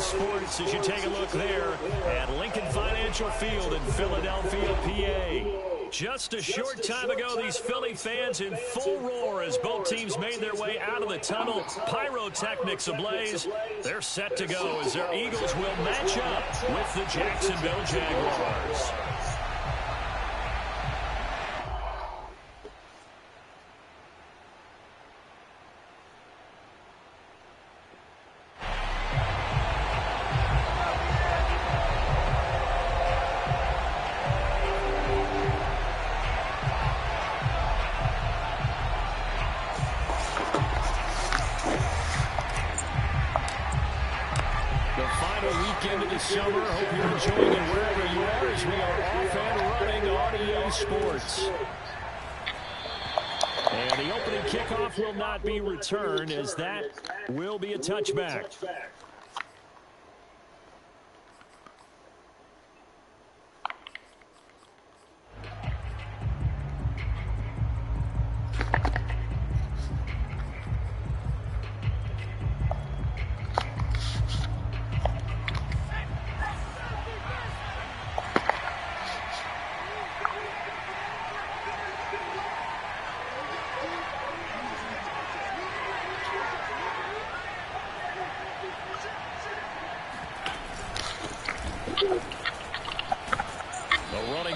Sports as you take a look there at Lincoln Financial Field in Philadelphia, PA. Just a short time ago, these Philly fans in full roar as both teams made their way out of the tunnel. Pyrotechnics ablaze. They're set to go as their Eagles will match up with the Jacksonville Jaguars. Weekend of the summer. Hope you're enjoying it wherever you are as we are off and running on EA Sports. And the opening kickoff will not be returned as that will be a touchback.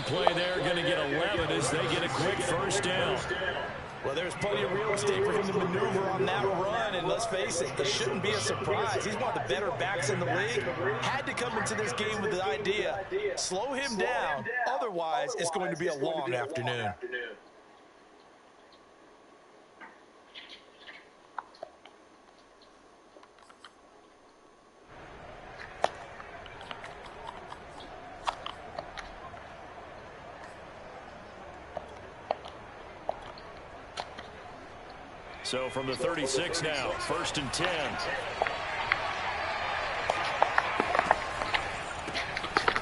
Play there, going to get 11 as they get a quick first down. Well, there's plenty of real estate for him to maneuver on that run, and let's face it, it shouldn't be a surprise. He's one of the better backs in the league. Had to come into this game with the idea, slow him down, otherwise it's going to be a long afternoon. So from the 36 now, 1st and 10.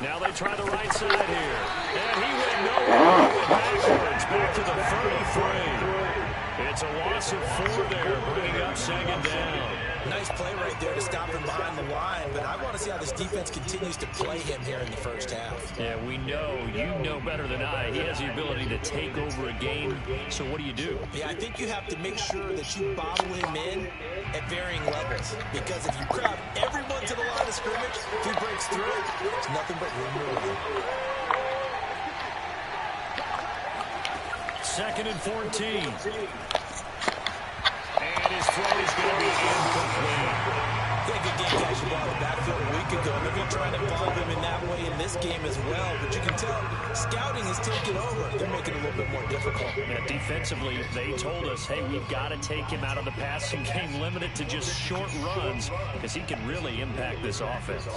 Now they try the right side here. And he went nowhere. He went backwards, back to the 33. It's a loss of 4 there, bringing up 2nd down. Nice play right there to stop him behind the line, but I want to see how this defense continues to play him here in the first half. Yeah, we know, you know better than I, he has the ability to take over a game. So what do? Yeah, I think you have to make sure that you bottle him in at varying levels, because if you crowd everyone to the line of scrimmage, if he breaks through, there's nothing but room to run. 2nd and 14. And his throw is going to be incomplete. Yeah, good game catch the ball in the backfield a week ago. They're going to try to involve him in that way in this game as well. But you can tell scouting has taken over. They're making it a little bit more difficult. Yeah, defensively, they told us, hey, we've got to take him out of the passing game, limit it to just short runs, because he can really impact this offense.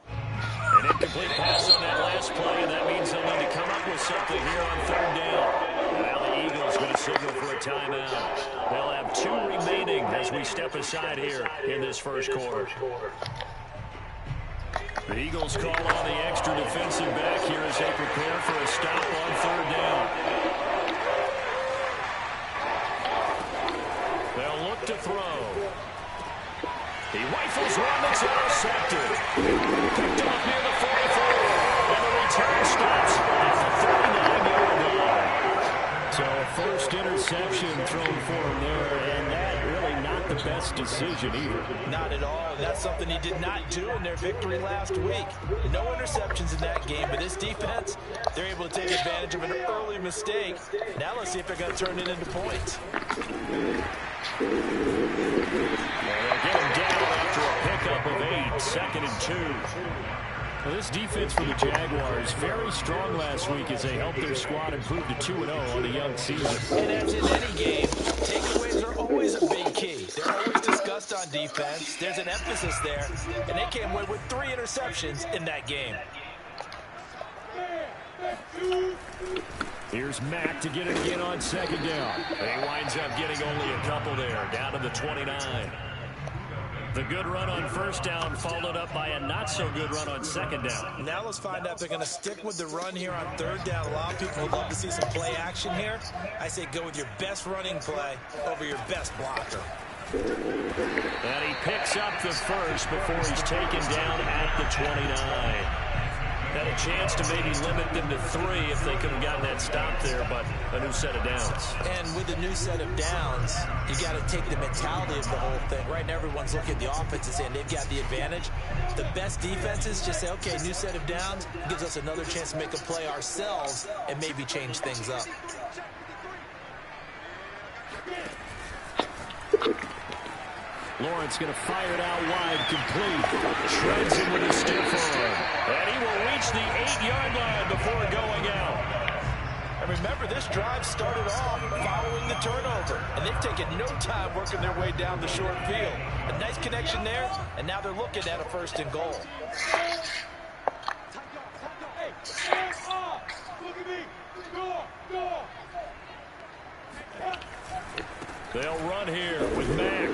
An incomplete pass on that last play, and that means they'll need to come up with something here on 3rd down. Now the Eagles going to signal for a timeout. They'll have 2 remaining as we step aside here in this first quarter. The Eagles call on the extra defensive back here as they prepare for a stop on 3rd down. They'll look to throw. He rifles one that's intercepted. Picked off near the 44. And the return stops at the 39-yard line. So first interception thrown for him there, and that really knocked not the best decision either. Not at all. And that's something he did not do in their victory last week. No interceptions in that game, but this defense, they're able to take advantage of an early mistake. Now let's see if they're going to turn it into points. And they'll get him down after a pickup of 8, 2nd and 2. Well, this defense for the Jaguars, very strong last week as they helped their squad improve to 2-0 on the young season. And as in any game, takeaways are always a big key. They're always discussed on defense. There's an emphasis there, and they came away with 3 interceptions in that game. Here's Mack to get it again on 2nd down. He winds up getting only a couple there, down to the 29. The good run on 1st down followed up by a not-so-good run on 2nd down. Now let's find out if they're going to stick with the run here on 3rd down. A lot of people would love to see some play action here. I say go with your best running play over your best blocker. And he picks up the first before he's taken down at the 29. Had a chance to maybe limit them to 3 if they could have gotten that stop there, but a new set of downs. And with a new set of downs, you got to take the mentality of the whole thing. Right now, everyone's looking at the offense and saying they've got the advantage. The best defenses just say, okay, new set of downs gives us another chance to make a play ourselves and maybe change things up. Lawrence going to fire it out wide, complete. Shreds him with a stiff arm. And he will reach the 8-yard line before going out. And remember, this drive started off following the turnover. And they've taken no time working their way down the short field. A nice connection there, and now they're looking at a 1st and goal. They'll run here with Mack.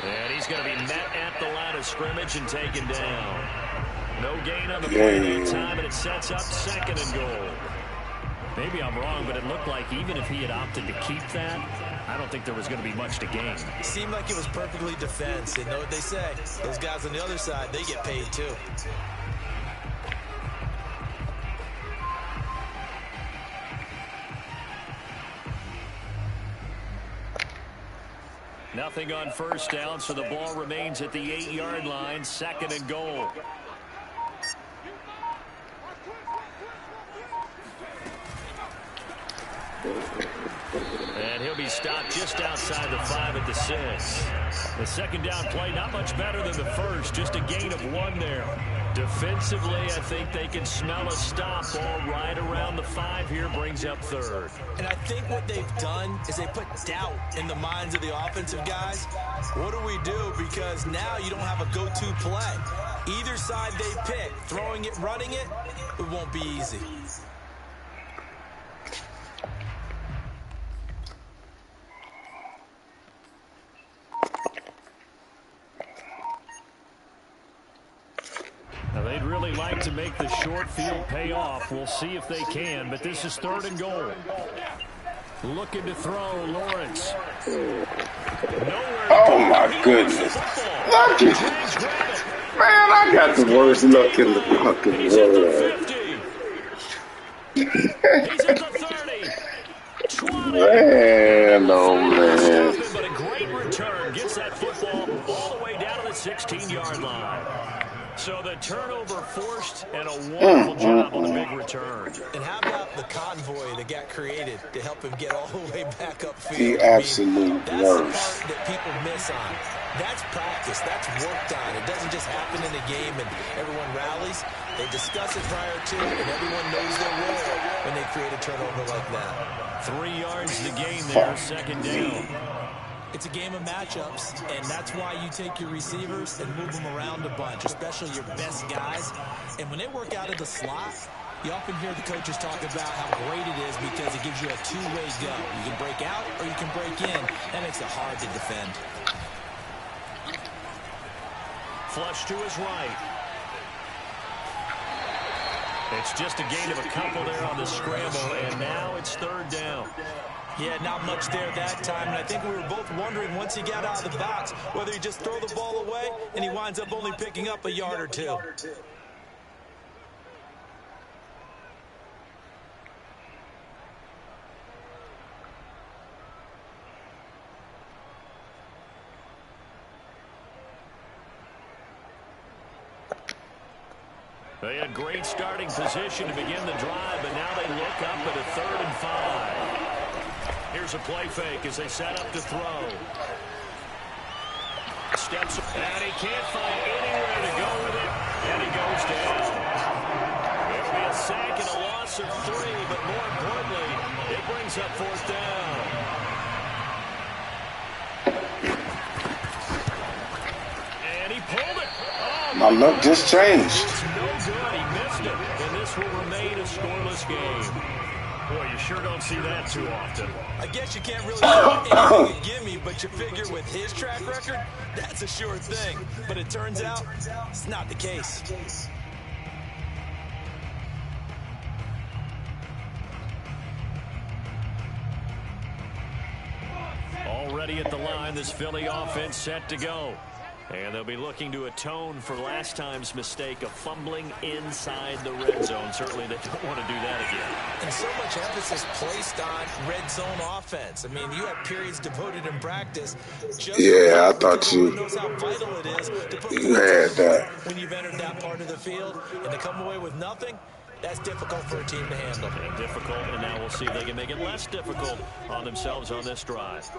And he's going to be met at the line of scrimmage and taken down. No gain on the play that time, and it sets up 2nd and goal. Maybe I'm wrong, but it looked like even if he had opted to keep that, I don't think there was going to be much to gain. It seemed like it was perfectly defense. You know what they say? Those guys on the other side, they get paid too. Nothing on 1st down, so the ball remains at the 8-yard line, 2nd and goal. And he'll be stopped just outside the 5 at the 6. The 2nd down play, not much better than the first, just a gain of 1 there. Defensively, I think they can smell a stop. Ball right around the 5 here, brings up 3rd. And I think what they've done is they put doubt in the minds of the offensive guys. What do we do? Because now you don't have a go-to play. Either side they pick, throwing it, running it, it won't be easy. Now, they'd really like to make the short field pay off. We'll see if they can, but this is 3rd and goal. Looking to throw, Lawrence. Oh, my goodness. Lucky. Man, I got the worst luck in the fucking He's at the world. 50. He's at the 30. 20. Man, oh, man. But a great return. Gets that football all the way down to the 16-yard line. So the turnover forced and a wonderful job on the big return. And how about the convoy that got created to help him get all the way back upfield? The absolute that's worst. the part that people miss on. That's practice. That's worked on. It doesn't just happen in a game and everyone rallies. They discuss it prior to, and everyone knows their role when they create a turnover like that. 3 yards to gain there, 2nd down. It's a game of matchups, and that's why you take your receivers and move them around a bunch, especially your best guys. And when they work out of the slot, you often hear the coaches talk about how great it is because it gives you a two-way go. You can break out or you can break in. That makes it hard to defend. Flush to his right. It's just a gain of a couple there on the scramble, and now it's 3rd down. Yeah, not much there that time, and I think we were both wondering once he got out of the box whether he just throw the ball away and he winds up only picking up a yard or 2. They had great starting position to begin the drive, but now they look up at a 3rd and 5. Here's a play fake as they set up to throw. Steps, and he can't find anywhere to go with it, and he goes down. It'll be a sack and a loss of 3, but more importantly, it brings up 4th down. And he pulled it. Oh, my luck just changed. it's no good. He missed it, and this will remain a scoreless game. Boy, you sure don't see that too often. I guess you can't really throw anything a gimme, but you figure with his track record, that's a sure thing. But it turns out it's not the case. Already at the line, this Philly offense set to go. And they'll be looking to atone for last time's mistake of fumbling inside the red zone. Certainly they don't want to do that again. And so much emphasis placed on red zone offense. I mean, you have periods devoted in practice. Yeah, I thought you knows how vital it is to put had that. when you've entered that part of the field, and to come away with nothing, that's difficult for a team to handle. And difficult, and now we'll see if they can make it less difficult on themselves on this drive.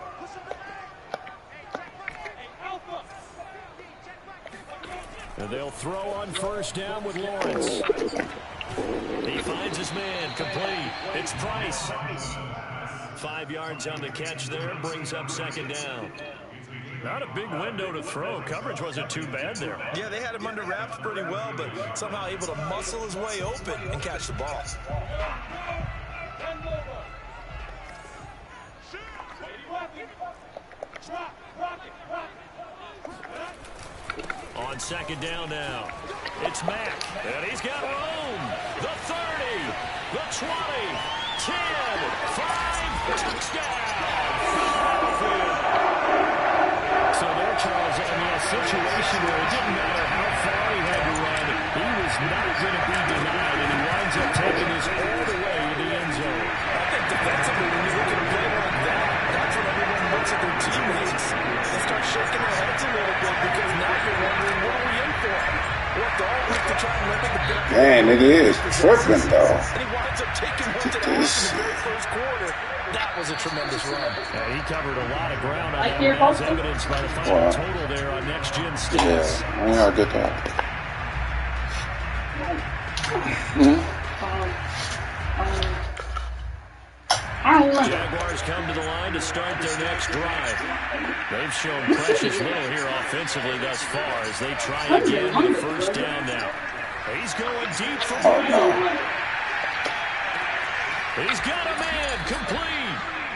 And they'll throw on 1st down with Lawrence. He finds his man, complete. It's Price. 5 yards on the catch there, brings up 2nd down. Not a big window to throw. Coverage wasn't too bad there. Yeah, they had him under wraps pretty well, but somehow able to muscle his way open and catch the ball. On 2nd down now, it's Mack, and he's got room. The 30, the 20, 10, 5, touchdown. So there, Charles, I mean, a situation where it didn't matter how far he had to run, he was not going to be denied, and he winds up taking this all the way to the end zone. I think defensively, when you look at a play like that, that's when everyone looks at their teammates and start shaking their heads a little bit, because now you're wondering, what are we in for? What the all week to try and limit the big play? Man, it is tripping, though. And he winds up taking one to the house in the very first quarter. That was a tremendous run. He covered a lot of ground on that, as evidenced by the final total there on Next Gen Stats. Yeah, I get that. Jaguars come to the line to start their next drive. They've shown precious little here offensively thus far as they try again with a 1st down now. He's going deep for Brown. He's got a man, complete.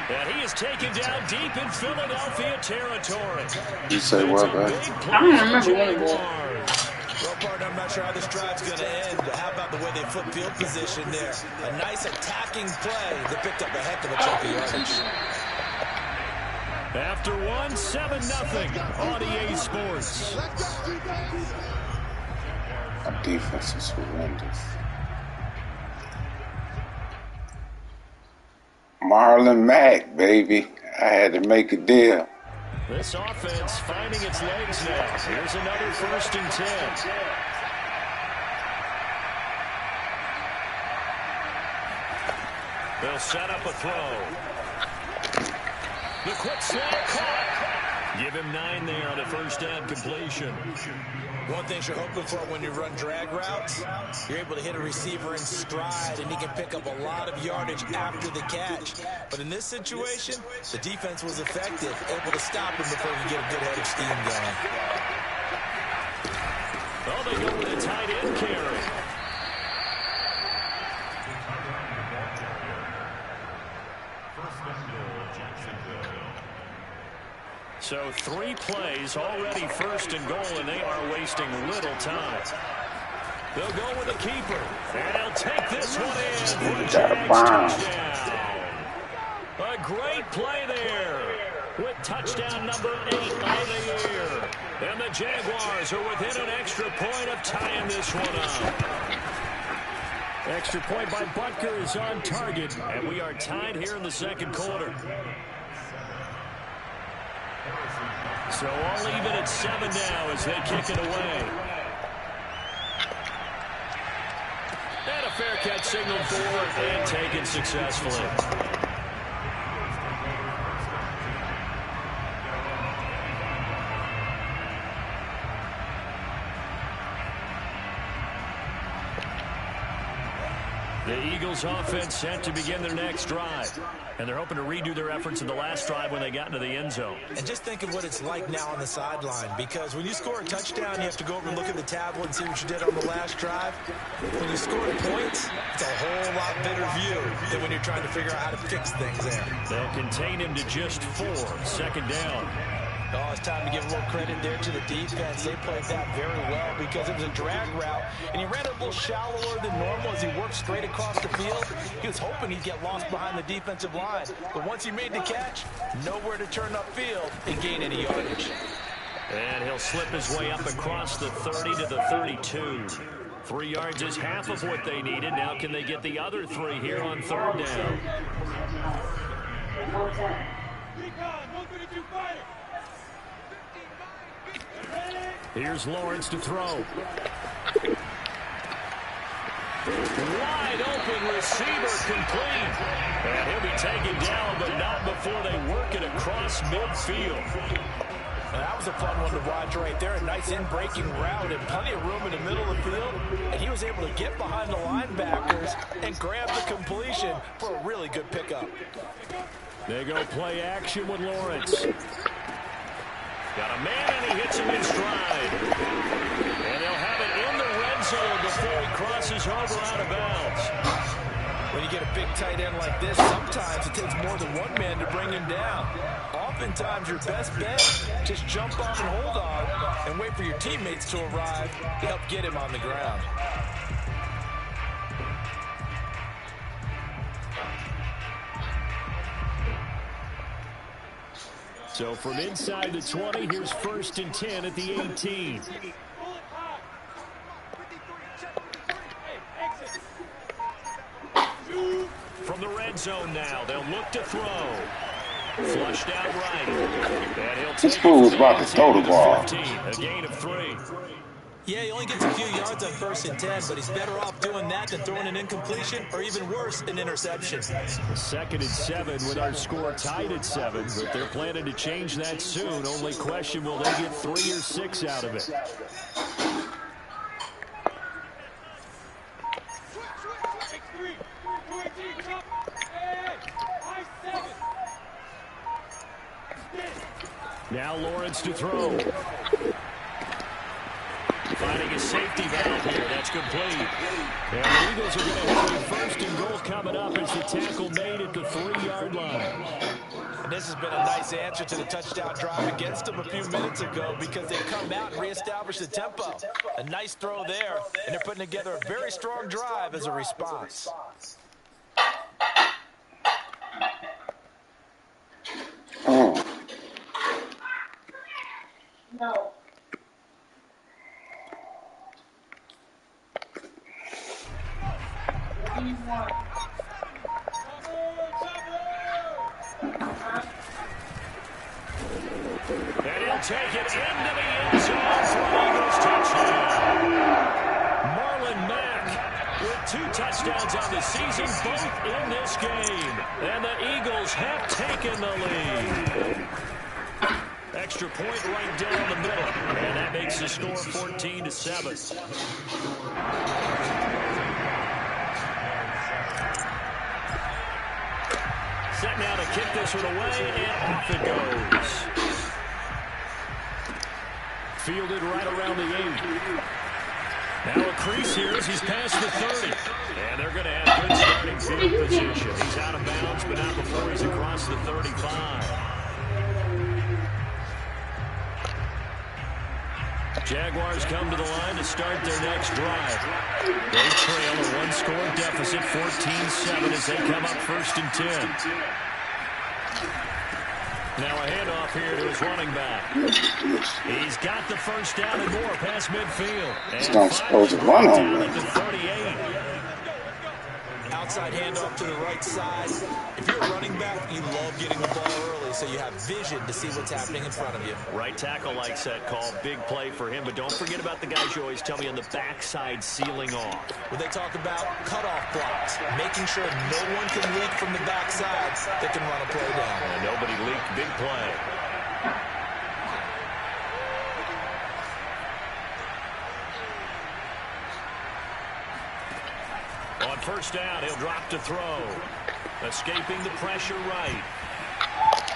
And he is taken down deep in Philadelphia territory. You say what, man? I don't remember what it was. Well, partner, I'm not sure how this drive's going to end, but how about the way they flip field position there? A nice attacking play that picked up a heck of a chunk of yardage. After 1, 7-0 on EA Sports. Our defense is horrendous. Marlon Mack, baby. I had to make a deal. This offense finding its legs now. Here's another 1st and 10. They'll set up a throw. The quick slant caught. Give him 9 there on a 1st down completion. One thing you're hoping for when you run drag routes, you're able to hit a receiver in stride, and he can pick up a lot of yardage after the catch. But in this situation, the defense was effective, able to stop him before he get a good head of steam going. Oh, they go with a tight end carry. So 3 plays, already 1st and goal, and they are wasting little time. They'll go with a keeper, and they'll take this one in for a Jags touchdown. A great play there with touchdown number 8 on the year. And the Jaguars are within an extra point of tying this one up. Extra point by Butker is on target, and we are tied here in the 2nd quarter. So all even at 7 now as they kick it away. fair catch signaled for and taken successfully. The Eagles offense set to begin their next drive. And they're hoping to redo their efforts in the last drive when they got into the end zone. And just think of what it's like now on the sideline, because when you score a touchdown, you have to go over and look at the tablet and see what you did on the last drive. When you score points, it's a whole lot better view than when you're trying to figure out how to fix things there. They'll contain him to just 4. Second down. Oh, it's time to give a little credit there to the defense. They played that very well because it was a drag route, and he ran it a little shallower than normal as he worked straight across the field. He was hoping he'd get lost behind the defensive line, but once he made the catch, nowhere to turn upfield and gain any yardage. And he'll slip his way up across the 30 to the 32. 3 yards is half of what they needed. Now can they get the other 3 here on third down? Here's Lawrence to throw. Wide open receiver complete. And he'll be taken down, but not before they work it across midfield. Now, that was a fun one to watch right there. A nice in-breaking route and plenty of room in the middle of the field. And he was able to get behind the linebackers and grab the completion for a really good pickup. They go play action with Lawrence. Got a man, and he hits him in stride. And they'll have it in the red zone before he crosses over out of bounds. When you get a big tight end like this, sometimes it takes more than one man to bring him down. Oftentimes, your best bet, just jump on and hold on and wait for your teammates to arrive to help get him on the ground. So from inside the 20, here's 1st and 10 at the 18. From the red zone now, they'll look to throw. Flushed out right. And he'll take this fool's about to throw the ball. 15, a gain of 3. Yeah, he only gets a few yards on 1st and 10, but he's better off doing that than throwing an incompletion or even worse, an interception. 2nd and 7 with our score tied at 7, but they're planning to change that soon. Only question, will they get 3 or 6 out of it? Now Lawrence to throw. Finding a safety valve here. That's complete. And the Eagles are going to have a 1st and goal coming up as the tackle made at the 3-yard line. And this has been a nice answer to the touchdown drive against them a few minutes ago because they've come out and reestablished the tempo. A nice throw there, and they're putting together a very strong drive as a response. Oh. No. And he'll take it into the end zone for an Eagles touchdown. Marlon Mack with 2 touchdowns on the season, both in this game. And the Eagles have taken the lead. Extra point right down the middle. And that makes the score 14-7. Set now to kick this one away, and off it goes. Fielded right around the 8. Now a crease here as he's past the 30. And they're going to have good starting field position. He's out of bounds, but not before he's across the 35. Jaguars come to the line to start their next drive. They trail a 1-score deficit, 14-7, as they come up 1st and 10. Now a handoff here to his running back. He's got the 1st down and more past midfield. He's not supposed to run on at the 38. outside handoff to the right side. If you're a running back, you love getting the ball early so you have vision to see what's happening in front of you. Right tackle likes that call. Big play for him, but don't forget about the guys you always tell me on the backside sealing off. When they talk about cutoff blocks, making sure no one can leak from the backside that can run a play down. And nobody leaked. Big play. On first down, he'll drop to throw. Escaping the pressure right.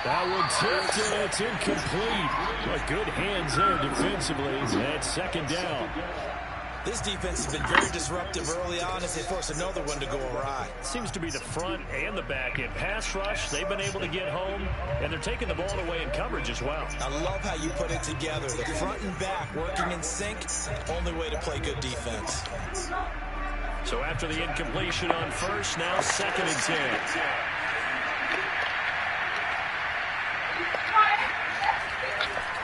That one tipped and it's incomplete. But good hands there defensively. That's second down. This defense has been very disruptive early on as they force another one to go awry. Seems to be the front and the back end. Pass rush, they've been able to get home, and they're taking the ball away in coverage as well. I love how you put it together. The front and back working in sync, only way to play good defense. So after the incompletion on first, now 2nd and 10.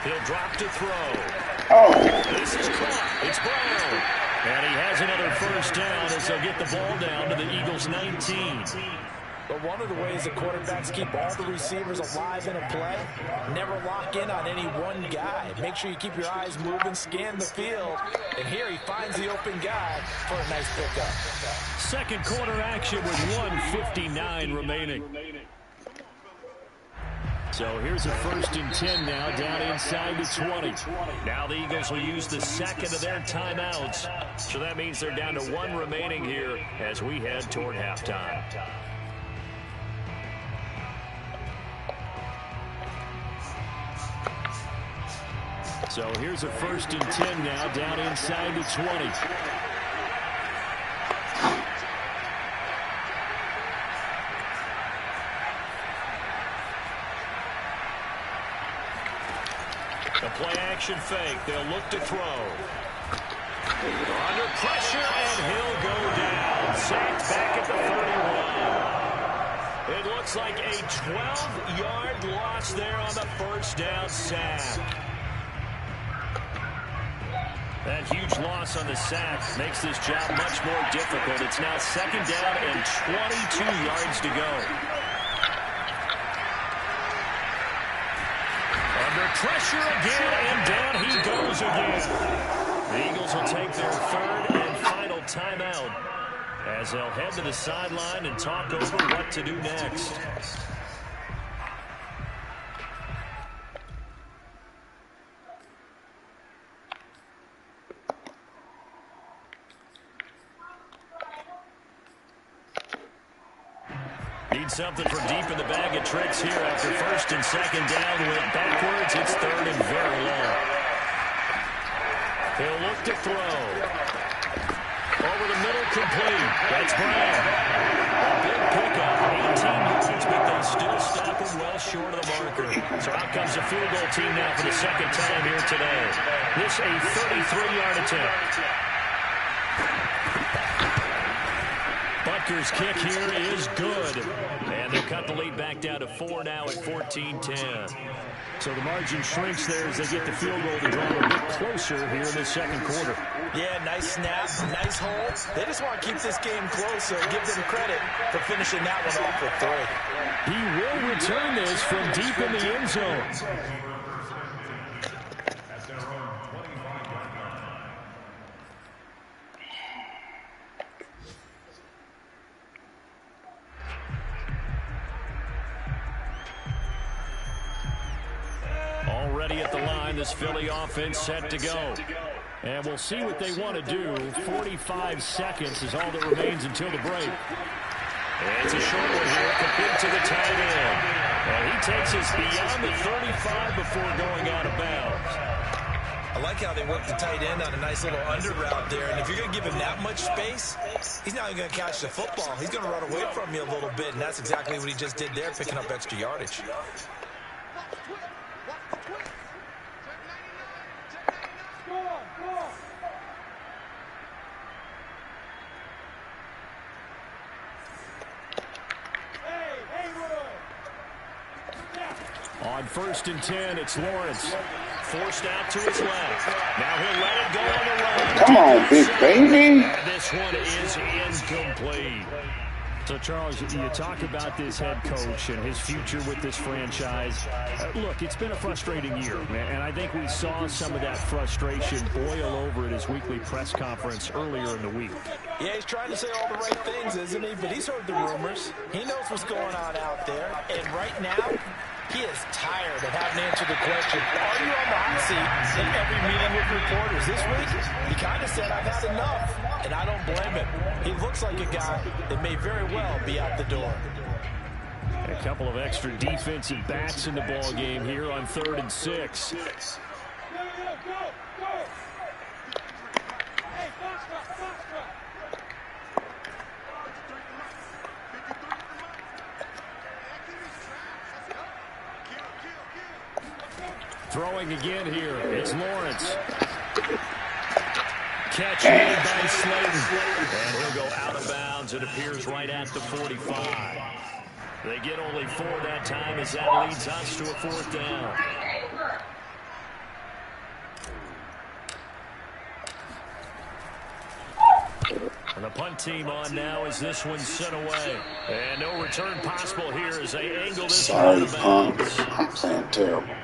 He'll drop to throw. Oh. This is caught. It's Brown. And he has another first down as they'll get the ball down to the Eagles' 19. But one of the ways that quarterbacks keep all the receivers alive in a play, never lock in on any one guy. Make sure you keep your eyes moving, scan the field. And here he finds the open guy for a nice pickup. Second quarter action with 1:59 remaining. So here's a 1st and 10 now, down inside the 20. Now the Eagles will use the second of their timeouts. So that means they're down to 1 remaining here as we head toward halftime. So here's a 1st and 10 now, down inside the 20. A play-action fake. They'll look to throw. Under pressure, and he'll go down. Sacked back at the 31. It looks like a 12-yard loss there on the first down sack. That huge loss on the sack makes this job much more difficult. It's now 2nd down and 22 yards to go. Pressure again, and down he goes again. The Eagles will take their 3rd and final timeout as they'll head to the sideline and talk over what to do next. Need something from deep in the bag of tricks here after 1st and 2nd down. Went backwards. It's 3rd and very long. He'll look to throw. Over the middle, complete. That's Brown. A big pickup. 18 yards, but they still stop him well short of the marker. So out comes the field goal team now for the 2nd time here today. This a 33-yard attempt. Butker's kick here is good. And they'll cut the lead back down to 4 now at 14-10. So the margin shrinks there as they get the field goal to draw a bit closer here in the 2nd quarter. Yeah, nice snap, nice hold. They just want to keep this game close, so give them credit for finishing that one off with 3. He will return this from deep in the end zone. Already at the line, this Philly offense set to go. And we'll see what they want to do. 45 seconds is all that remains until the break. And it's a short one here, complete to the tight end. And he takes us beyond the 35 before going out of bounds. I like how they work the tight end on a nice little under route there. And if you're going to give him that much space, he's not even going to catch the football. He's going to run away from you a little bit, and that's exactly what he just did there, picking up extra yardage. On 1st and 10, it's Lawrence. Forced out to his left. Now he'll let it go on the run. Come on, big baby. And this one is incomplete. So, Charles, you talk about this head coach and his future with this franchise. Look, it's been a frustrating year, man, and I think we saw some of that frustration boil over at his weekly press conference earlier in the week. Yeah, he's trying to say all the right things, isn't he? But he's heard the rumors. He knows what's going on out there. And right now, he is tired of having to answer the question, are you on the hot seat in every meeting with reporters? This week, he kind of said, I've had enough. And I don't blame him. He looks like a guy that may very well be out the door. A couple of extra defensive backs in the ball game here on 3rd and 6. Throwing again here. It's Lawrence. Catch made by Slayton. And he'll go out of bounds. It appears right at the 45. They get only 4 that time as that leads us to a 4th down. And the punt team on now as this one's sent away. And no return possible here as they angle this one out of bounds. I'm playing terrible.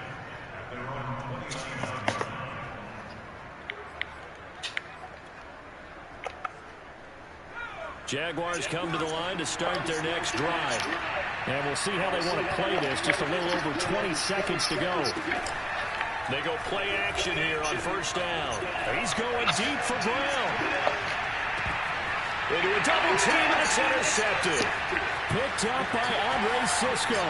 Jaguars come to the line to start their next drive. And we'll see how they want to play this. Just a little over 20 seconds to go. They go play action here on 1st down. He's going deep for Brown. Into a double team, and it's intercepted. Picked up by Andre Sisco.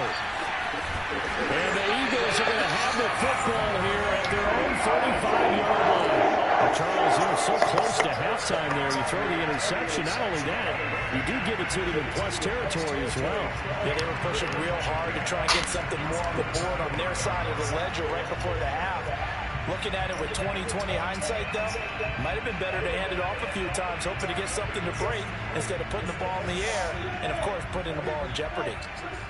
And the Eagles are going to have the football here at their own 35-yard line. Charles, you're so close to halftime there. You throw the interception. Not only that, you do give it to them in plus territory as well. Yeah, they were pushing real hard to try and get something more on the board on their side of the ledger right before the half. Looking at it with 20/20 hindsight, though, might have been better to hand it off a few times, hoping to get something to break instead of putting the ball in the air and, of course, putting the ball in jeopardy.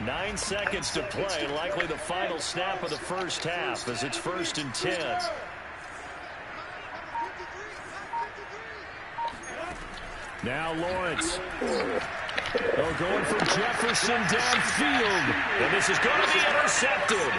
9 seconds to play, likely the final snap of the first half as it's 1st and 10. Now Lawrence. Going for Jefferson downfield. And this is going to be intercepted.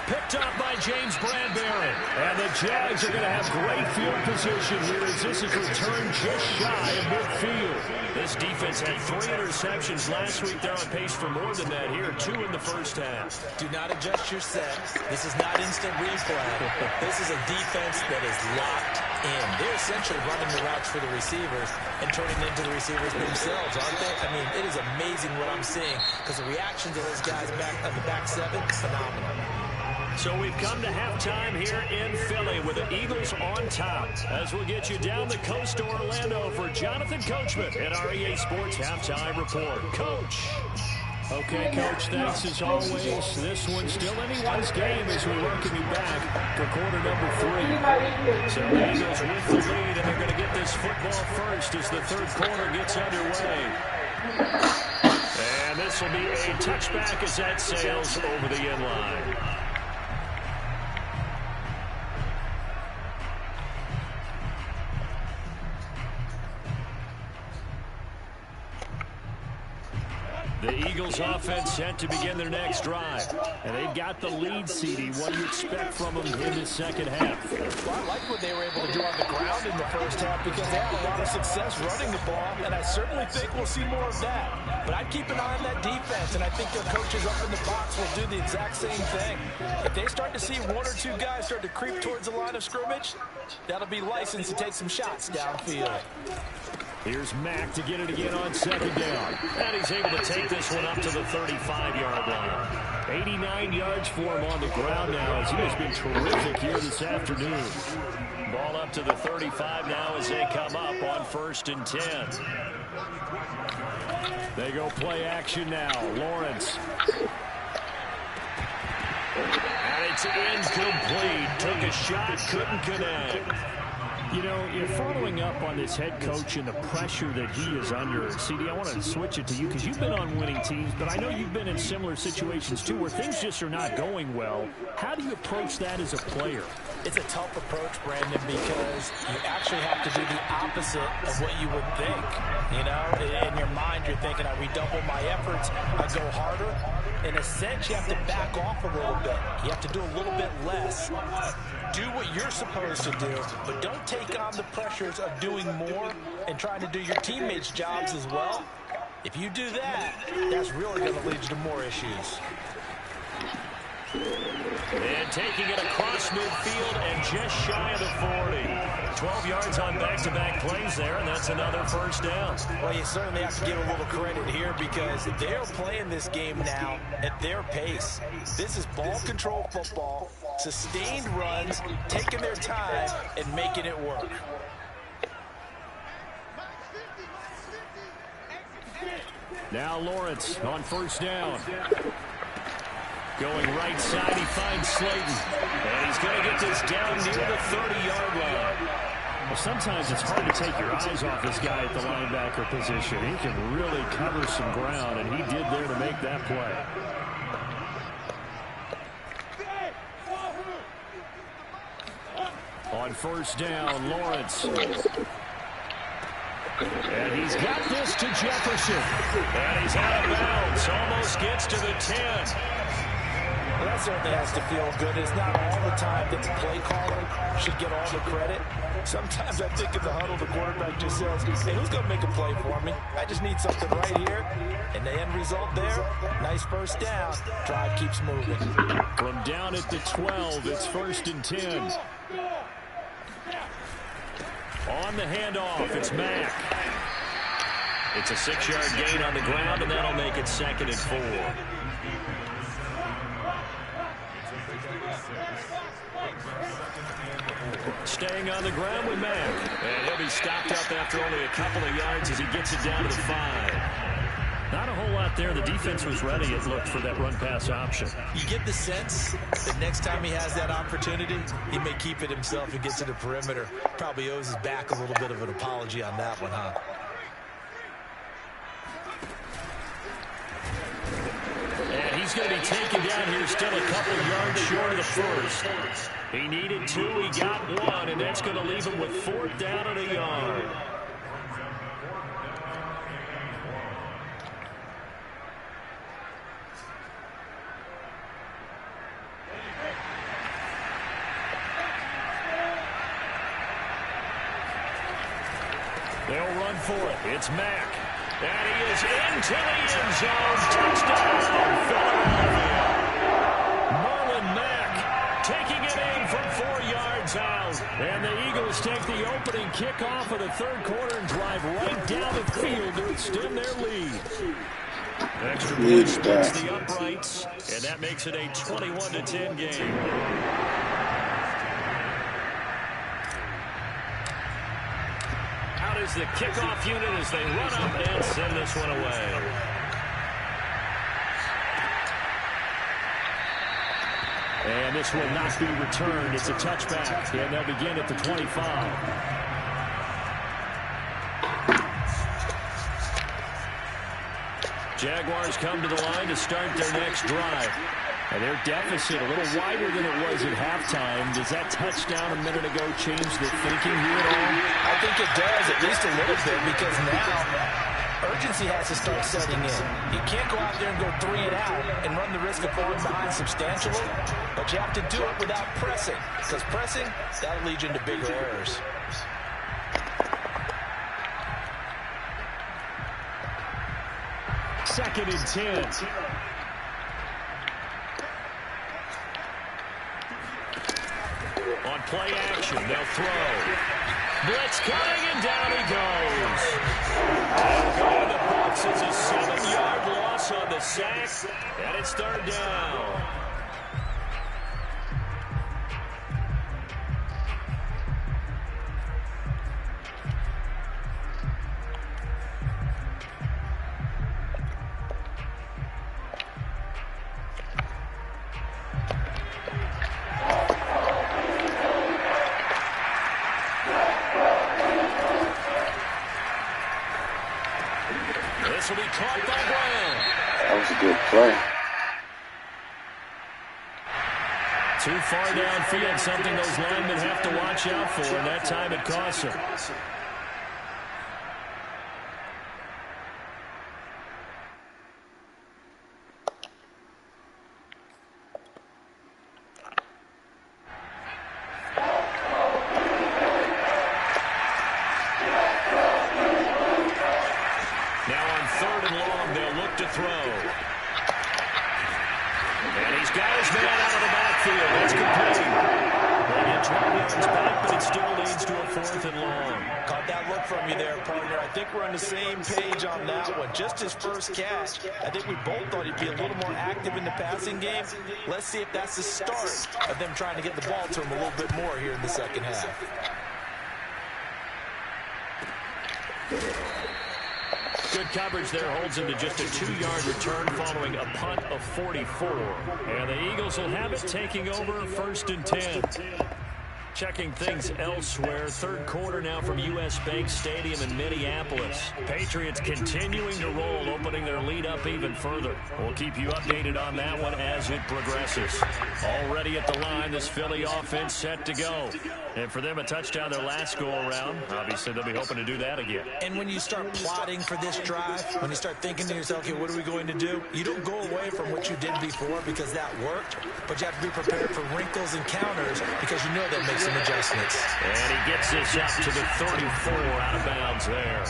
Picked up by James Bradbury. And the Jags are going to have great field position here as this is returned just shy of midfield. This defense had 3 interceptions last week. They're on pace for more than that here. 2 in the first half. Do not adjust your set. This is not instant replay. This is a defense that is locked in. They're essentially running the routes for the receivers and turning into the receivers themselves, aren't they? I mean, it is amazing what I'm seeing because the reaction to those guys back on the back 7 is phenomenal. So we've come to halftime here in Philly with the Eagles on top. As we'll get you down the coast to Orlando for Jonathan Coachman at our EA Sports Halftime Report. Coach. Okay, Coach, thanks as always. This one's still anyone's game as we welcome you back for quarter number 3. So the Eagles with the lead, and they're going to get this football first as the 3rd quarter gets underway. And this will be a touchback as that sails over the end line. The Eagles offense set to begin their next drive. And they've got the lead, CD. What do you expect from them in the second half? Well, I like what they were able to do on the ground in the first half because they had a lot of success running the ball, and I certainly think we'll see more of that. But I'd keep an eye on that defense, and I think their coaches up in the box will do the exact same thing. If they start to see 1 or 2 guys start to creep towards the line of scrimmage, that'll be licensed to take some shots downfield. Here's Mack to get it again on 2nd down. And he's able to take this one up to the 35-yard line. 89 yards for him on the ground now as he has been terrific here this afternoon. Ball up to the 35 now as they come up on 1st and 10. They go play action now. Lawrence. And it's incomplete. Took a shot, couldn't connect. You know, you're following up on this head coach and the pressure that he is under. CD, I want to switch it to you because you've been on winning teams, but I know you've been in similar situations too where things just are not going well. How do you approach that as a player? It's a tough approach, Brandon, because you actually have to do the opposite of what you would think. You know, in your mind, you're thinking, I redouble my efforts, I go harder. In a sense, you have to back off a little bit. You have to do a little bit less. Do what you're supposed to do, but don't take on the pressures of doing more and trying to do your teammates' jobs as well. If you do that, that's really going to lead you to more issues. And taking it across midfield and just shy of the 40. 12 yards on back-to-back plays there, and that's another first down. Well, you certainly have to give a little credit here because they're playing this game now at their pace. This is ball control football, sustained runs, taking their time, and making it work. Now Lawrence on first down. Going right side, he finds Slayton. And he's going to get this down near the 30-yard line. Well, sometimes it's hard to take your eyes off this guy at the linebacker position. He can really cover some ground, and he did there to make that play. On first down, Lawrence. And he's got this to Jefferson. And he's out of bounds. Almost gets to the 10. Well, that certainly has to feel good. It's not all the time that the play caller should get all the credit. Sometimes I think in the huddle, the quarterback just says, hey, who's going to make a play for me? I just need something right here. And the end result there, nice first down. Drive keeps moving. From down at the 12, it's 1st and 10. On the handoff, it's Mack. It's a 6-yard gain on the ground, and that'll make it 2nd and 4. Staying on the ground with Mack. And he'll be stopped up after only a couple of yards as he gets it down to the 5. Not a whole lot there. The defense was ready, it looked, for that run-pass option. You get the sense that next time he has that opportunity, he may keep it himself and get to the perimeter. Probably owes his back a little bit of an apology on that one, huh? And he's going to be taken down here still a couple yards short of the first. He needed 2, he got 1, and that's going to leave him with 4th down and a yard. They'll run for it. It's Mack. And he is into the end zone. Touchdown, Philadelphia. Marlon Mack taking it in from 4 yards out. And the Eagles take the opening kickoff of the third quarter and drive right down the field to extend their lead. Extra point splits the uprights, and that makes it a 21-10 game. Is the kickoff unit as they run up and send this one away. And this will not be returned. It's a touchback, and they'll begin at the 25. Jaguars come to the line to start their next drive. And their deficit a little wider than it was at halftime. Does that touchdown a minute ago change the thinking here at all? I think it does, at least a little bit, because now urgency has to start setting in. You can't go out there and go 3 and out and run the risk of falling behind substantially, but you have to do it without pressing, because pressing, that'll lead you into bigger errors. Second and 10. On play action, they'll throw. Blitz coming, and down he goes. And going to the box is a 7-yard loss on the sack, and it's 3rd down. This will be caught by Brown. That was a good play. Too far downfield, something those linemen have to watch out for, and that time it costs them. Now on 3rd and long, they'll look to throw. And he's got his man out of the backfield. That's complete. They get 12 yards back, but it still leads to a 4th and long. Caught that look from you there, partner. I think we're on the same page on that one. Just his first catch. I think we both thought he'd be a little more active in the passing game. Let's see if that's the start of them trying to get the ball to him a little bit more here in the second half. Good coverage there holds him to just a 2-yard return following a punt of 44. And the Eagles will have it taking over 1st and 10. Checking things elsewhere. 3rd quarter now from U.S. Bank Stadium in Minneapolis. Patriots continuing to roll, opening their lead up even further. We'll keep you updated on that one as it progresses. Already at the line, this Philly offense set to go. And for them, a touchdown their last go-around. Obviously, they'll be hoping to do that again. And when you start plotting for this drive, when you start thinking to yourself, okay, what are we going to do? You don't go away from what you did before because that worked, but you have to be prepared for wrinkles and counters because you know that makes some adjustments. And he gets this up to the 34 out of bounds there.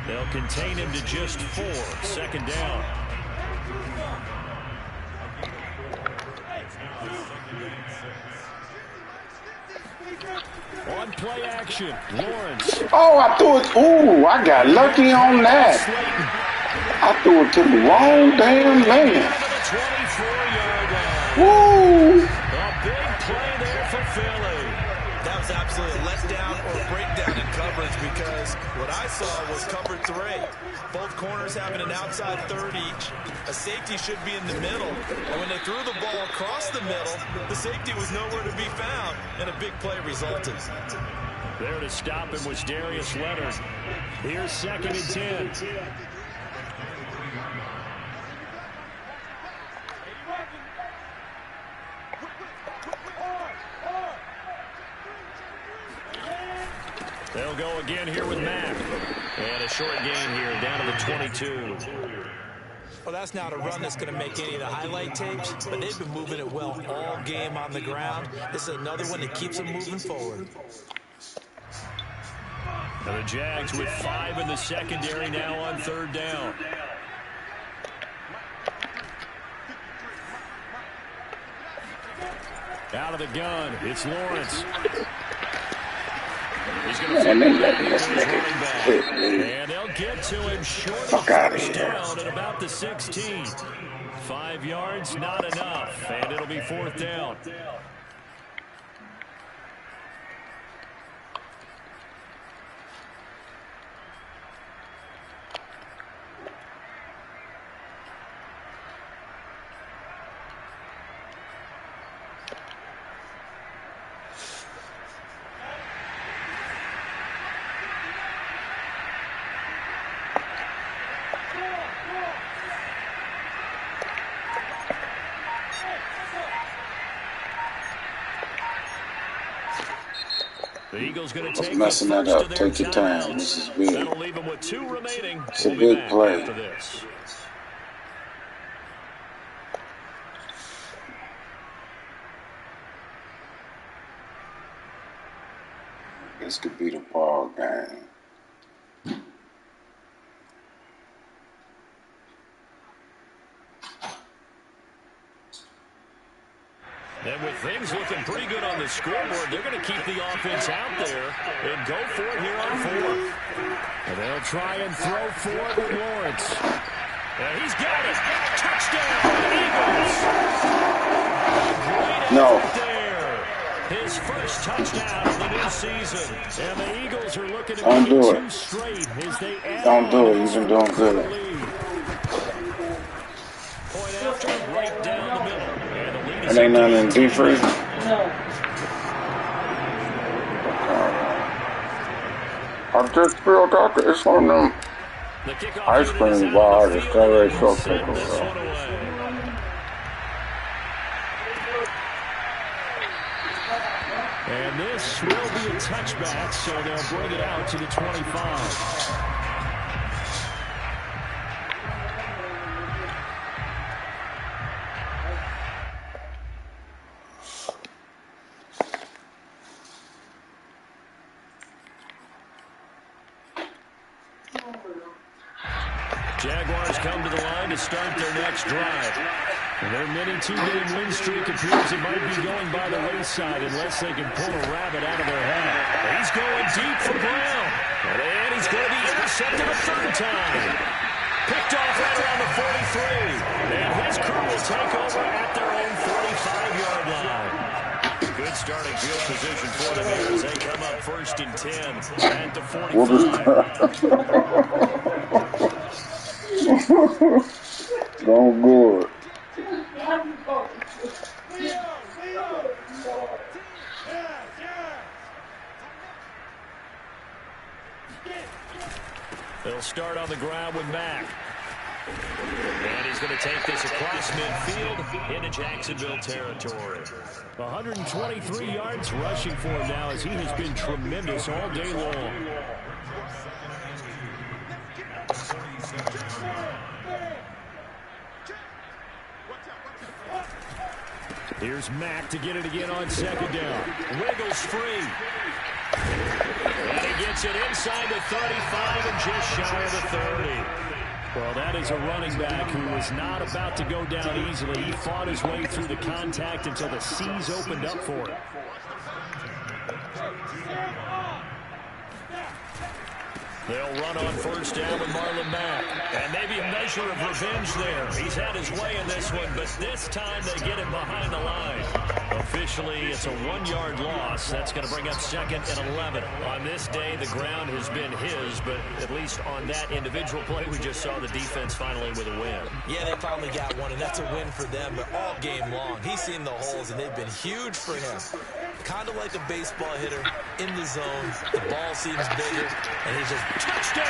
They'll contain him to just 4. 2nd down. On play action, Lawrence. Oh, I threw it. Ooh, I got lucky on that. I threw it to the wrong damn man. Woo! A big play there for Philly. That was absolutely a letdown or breakdown in coverage because what I saw was cover 3. Both corners having an outside 3rd each. A safety should be in the middle. And when they threw the ball across the middle, the safety was nowhere to be found, and a big play resulted. There to stop him was Darius Leonard. Here's 2nd and 10. They'll go again here with Mack. And a short gain here down to the 22. Well, that's not a run that's going to make any of the highlight tapes, but they've been moving it well all game on the ground. This is another one that keeps them moving forward. And the Jags with 5 in the secondary now on 3rd down. Out of the gun, it's Lawrence. He's going to Man, they let this nigga hit me. and they'll get to him short Fuck out of first here. down at about the 16. 5 yards, not enough, and it'll be 4th down. The Eagles going to take messing that up. Take your time. This is big. That'll leave them with 2 remaining. It's a big play. After this. This could be the ball game. And with things looking pretty good on the scoreboard, they're going to keep the offense out there and go for it here on 4th. And they'll try and throw for it with Lawrence. And he's got it. Touchdown, Eagles. No. There. His first touchdown of the new season. And the Eagles are looking to Don't make do it it. 2 straight as they add Don't do on it. to You've been this doing good. lead. Point after, right down the middle. And the lead is It ain't nothing in D3. No. I just spilled out the, it's one of them The kickoff ice unit is cream out bars, on the the field. strawberry They'll shortcake send or this whatever. one away. And this will be a touchback, so they'll bring it out to the 25. Jaguars come to the line to start their next drive. And their mini two-game win streak appears it might be going by the wayside unless they can pull a rabbit out of their hat. He's going deep for Brown. And he's going to be intercepted a third time. Picked off right around the 43. And his crew will take over at their own 45-yard line. Good starting field position for them here as they come up first and 10 at the 45. Going good. They'll start on the ground with Mack. And he's going to take this across midfield into Jacksonville territory. 123 yards rushing for him now as he has been tremendous all day long. Here's Mack to get it again on second down. Wiggles free. And he gets it inside the 35 and just shy of the 30. Well, that is a running back who was not about to go down easily. He fought his way through the contact until the seas opened up for him. They'll run on first down with Marlon Mack. And maybe a measure of revenge there. He's had his way in this one, but this time they get him behind the line. Officially, it's a 1-yard loss. That's going to bring up second and 11. On this day, the ground has been his, but at least on that individual play, we just saw the defense finally with a win. Yeah, they finally got one, and that's a win for them, but all game long. He's seen the holes, and they've been huge for him. Kind of like a baseball hitter in the zone. The ball seems bigger, and he's just touchdown.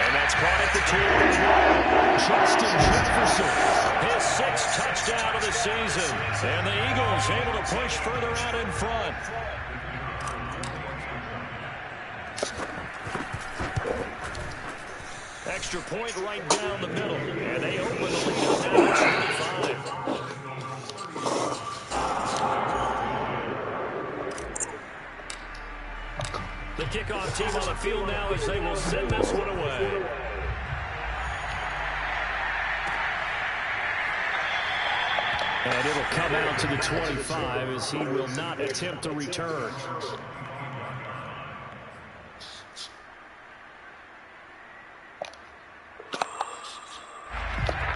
And that's caught at the 2. Justin Jefferson, his 6th touchdown of the season. And the Eagles able to push further out in front. Extra point right down the middle. And they open the lead up now to 25. The kickoff team on the field now as they will send this one away. And it'll come out to the 25 as he will not attempt a return.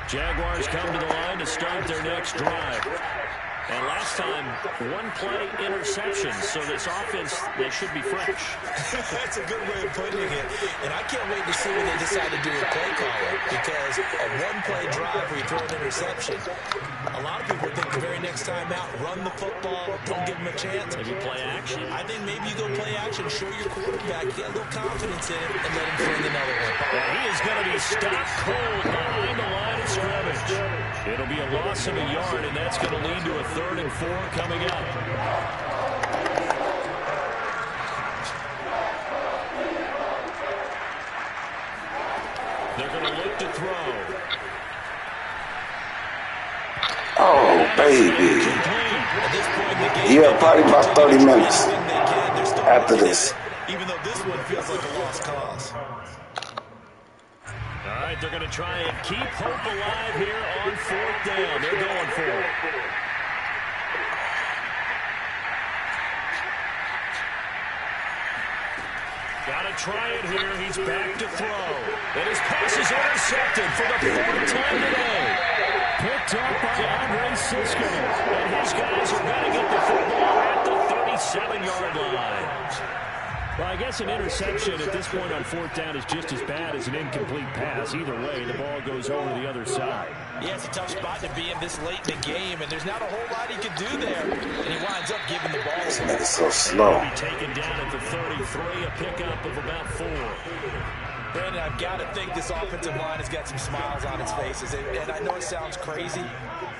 Jaguars come to the line to start their next drive. And last time, 1-play interception. So this offense, they should be fresh. That's a good way of putting it. And I can't wait to see what they decide to do with play calling. Because a 1-play drive where you throw an interception, a lot of people think the very next time out, run the football, don't give them a chance. Maybe play action. I think maybe you go play action, show your quarterback, get a little confidence in it, and let him find another one. Well, he is going to be stopped cold behind the line of scrimmage. It'll be a loss of a yard, and that's going to lead to a 3rd and 4 coming up. They're going to look to throw. Oh, baby. Yeah, probably about 30 minutes after this. Even though this one feels like a lost cause. All right, they're going to try and keep hope alive here on 4th down. They're going for it. Got to try it here. He's back to throw. And his pass is intercepted for the 4th time today. Picked up by Andre Cisco. And his guys are going to get the football at the 37-yard line. Well, I guess an interception at this point on 4th down is just as bad as an incomplete pass. Either way, the ball goes over the other side. Yeah, it's a tough spot to be in this late in the game, and there's not a whole lot he can do there. And he winds up giving the ball away. That's so slow. He'll be taken down at the 33, a pickup of about 4. Brandon, I've got to think this offensive line has got some smiles on its faces. And I know it sounds crazy,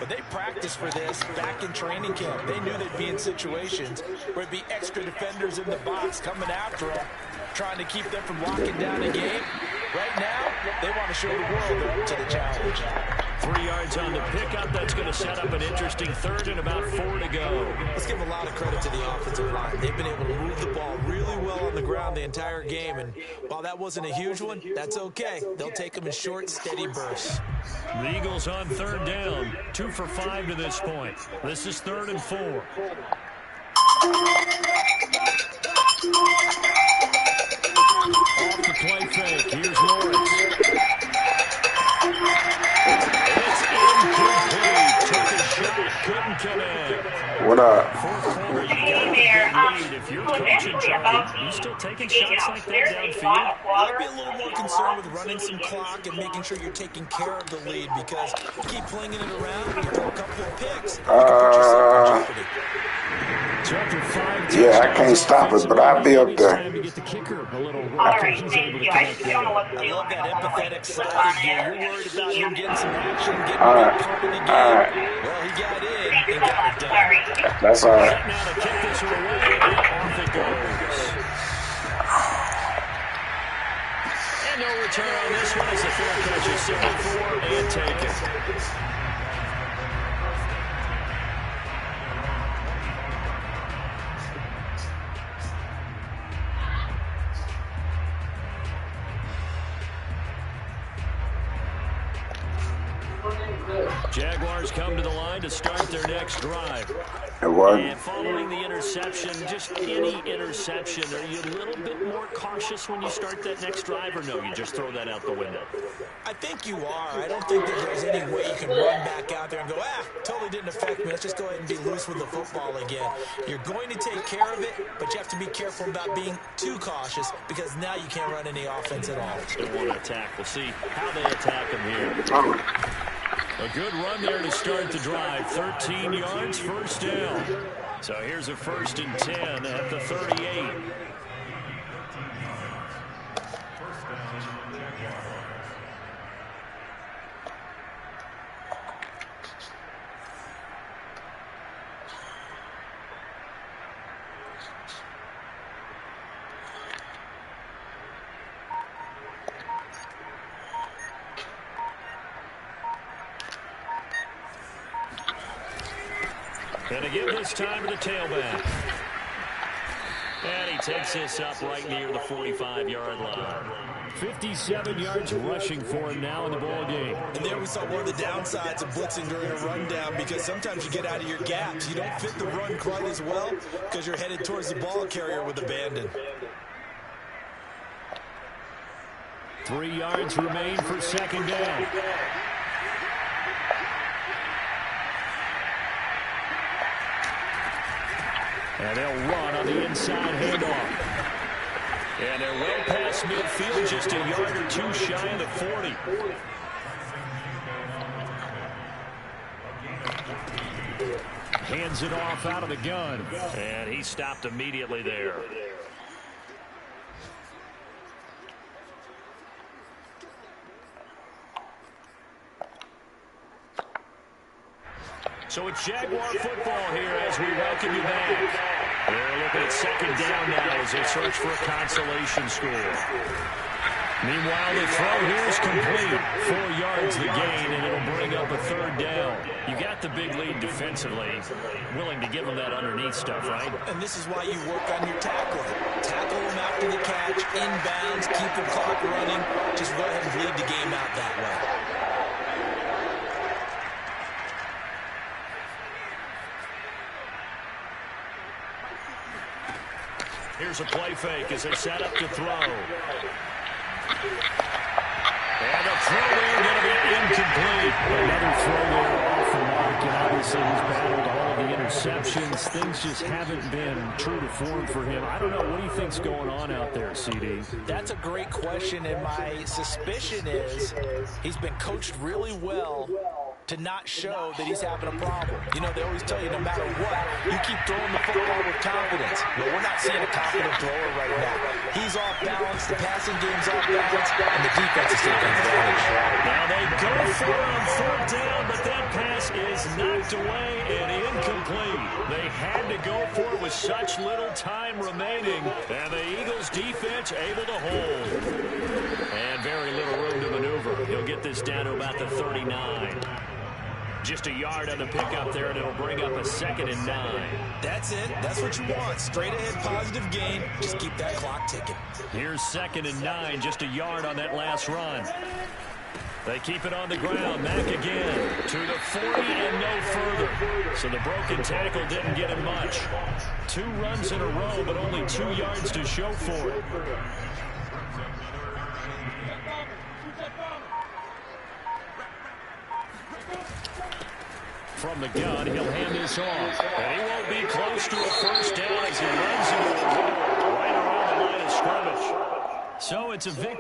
but they practiced for this back in training camp. They knew they'd be in situations where it'd be extra defenders in the box coming after them, trying to keep them from locking down a game. Right now, they want to show the world they're up to the challenge. 3 yards on the pickup. That's going to set up an interesting third and about 4 to go. Let's give a lot of credit to the offensive line. They've been able to move the ball really well on the ground the entire game. And while that wasn't a huge one, that's okay. They'll take them in short, steady bursts. The Eagles on 3rd down. 2 for 5 to this point. This is 3rd and 4. Off the play fake. Here's Lawrence. It's incomplete. Took a shot. Couldn't connect. What up? Fourth quarter, you got a big lead. If you're coaching Charlie, you still taking shots like that downfield? I'd be a little more concerned with running some clock and making sure you're taking care of the lead, because you keep flinging it around, you throw a couple of picks, you can put yourself in jeopardy. Yeah, I can't stop it, but I'll be up there. I love that empathetic side of you. You're worried about him getting some action, getting back part of the game. Well, he got in and got it done. That's all right. Now to kick this one away, and off it goes. And no return on this one as the fair catch is 74 and taken. Jaguars come to the line to start their next drive. And following the interception, just any interception, are you a little bit more cautious when you start that next drive, or no, you just throw that out the window? I think you are. I don't think that there's any way you can run back out there and go, totally didn't affect me. Let's just go ahead and be loose with the football again. You're going to take care of it, but you have to be careful about being too cautious, because now you can't run any offense at all. They want to attack. We'll see how they attack them here. A good run there to start the drive. 13 yards, first down. So here's a 1st and 10 at the 38. And to give this time to the tailback. And he takes this up right near the 45-yard line. 57 yards rushing for him now in the ball game. And there we saw one of the downsides of blitzing during a rundown, because sometimes you get out of your gaps. You don't fit the run quite as well because you're headed towards the ball carrier with abandon. 3 yards remain for 2nd down. And they'll run on the inside handoff. And they're well past midfield, just a yard or two shy of the 40. Hands it off out of the gun. And he stopped immediately there. So it's Jaguar football here as we welcome you back. They're looking at 2nd down now as they search for a consolation score. Meanwhile, the throw here is complete. 4 yards the gain, and it'll bring up a 3rd down. You got the big lead defensively. Willing to give them that underneath stuff, right? And this is why you work on your tackling. Tackle them after the catch, inbounds, keep the clock running. Just go ahead and bleed the game out that way. Here's a play fake as they set up to throw. And the throw there going to be incomplete. Another throw there off the mark, and obviously he's battled all of the interceptions. Things just haven't been true to form for him. I don't know. What do you think's going on out there, CD? That's a great question, and my suspicion is he's been coached really well to not show that he's having a problem. You know, they always tell you no matter what, you keep throwing the football with confidence. Well, we're not seeing a confident thrower right now. He's off balance, the passing game's off balance, and the defense is taking advantage. Now they go for it on 4th down, but that pass is knocked away and incomplete. They had to go for it with such little time remaining, and the Eagles defense able to hold. And very little room to maneuver. He'll get this down to about the 39. Just a yard on the pickup there, and it'll bring up a 2nd and 9. That's it. That's what you want. Straight ahead positive gain. Just keep that clock ticking. Here's 2nd and 9, just a yard on that last run. They keep it on the ground. Mack again to the 40 and no further. So the broken tackle didn't get him much. 2 runs in a row, but only 2 yards to show for it. From the gun, he'll hand this off. And he won't be close to a 1st down as he runs into a wall right around the line of scrimmage. So it's a victory.